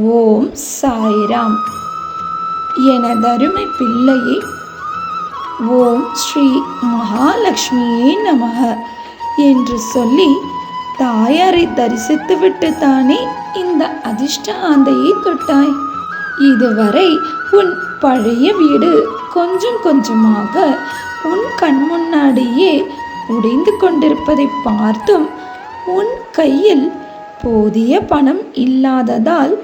ஓம் சாய்ராம். எனதருமை பிள்ளையே, ஓம் ஸ்ரீ மகாலட்சுமியே நமக என்று சொல்லி தாயாரை தரிசித்துவிட்டு தானே இந்த அதிர்ஷ்ட ஆந்தையை தொட்டாய். இதுவரை உன் பழைய வீடு கொஞ்சம் கொஞ்சமாக உன் கண் முன்னாடியே உடைந்து கொண்டிருப்பதை பார்த்தும் உன் கையில் போதிய பணம் இல்லாததால்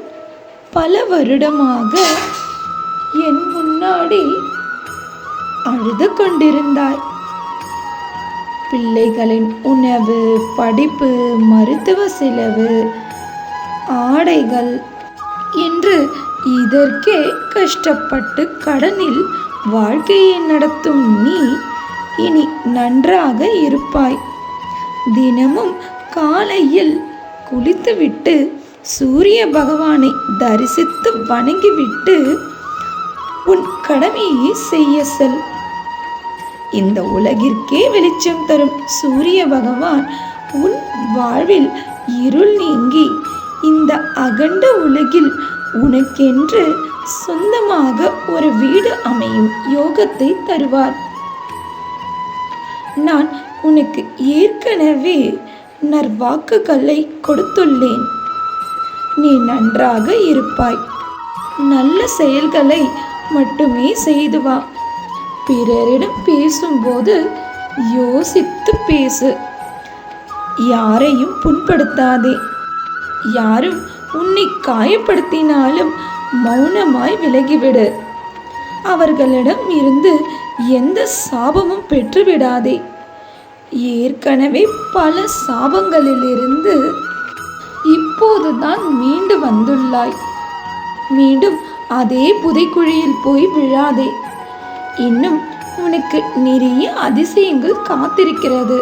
பல வருடமாக என் முன்னாடி அழுது கொண்டிருந்தாய். பிள்ளைகளின் உணவு, படிப்பு, மருத்துவ செலவு, ஆடைகள் என்று இதற்கே கஷ்டப்பட்டு கடனில் வாழ்க்கையை நடத்தும் நீ இனி நன்றாக இருப்பாய். தினமும் காலையில் குளித்துவிட்டு சூரிய பகவானை தரிசித்து வணங்கிவிட்டு உன் கடமையை செய்ய செல். இந்த உலகிற்கே வெளிச்சம் தரும் சூரிய பகவான் உன் வாழ்வில் இருள் நீங்கி இந்த அகண்ட உலகில் உனக்கென்று சொந்தமாக ஒரு வீடு அமையும் யோகத்தை தருவார். நான் உனக்கு ஏற்கனவே நற்வாக்குகளை கொடுத்துள்ளேன். நீ நன்றாக இருப்பாய். நல்ல செயல்களை மட்டுமே செய்து வா. பிறரிடம் பேசும்போது யோசித்து பேசு. யாரையும் புண்படுத்தாதே. யாரும் உன்னை காயப்படுத்தினாலும் மௌனமாய் விலகிவிடு. அவர்களிடம் இருந்து எந்த சாபமும் பெற்றுவிடாதே. ஏற்கனவே பல சாபங்களிலிருந்து இப்போதுதான் மீண்டு வந்துள்ளாய். மீண்டும் அதே புதைக்குழியில் போய் விழாதே. இன்னும் உனக்கு நிறைய அதிசயங்கள் காத்திருக்கிறது.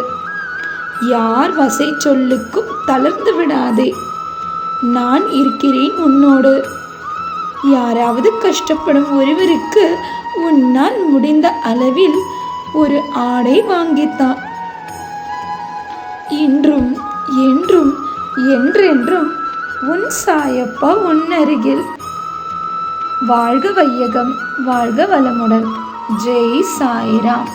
யார் வசை சொல்லுக்கும் தளர்ந்து விடாதே. நான் இருக்கிறேன் உன்னோடு. யாராவது கஷ்டப்படும் ஒருவருக்கு உன்னால் முடிந்த அளவில் ஒரு ஆடை வாங்கித்தான். இன்றும் என்றும் என்றென்றும் உன் சாயப்பா உன் அருகில். வாழ்க வையகம், வாழ்க வளமுடன். ஜெய் சாய்ராம்.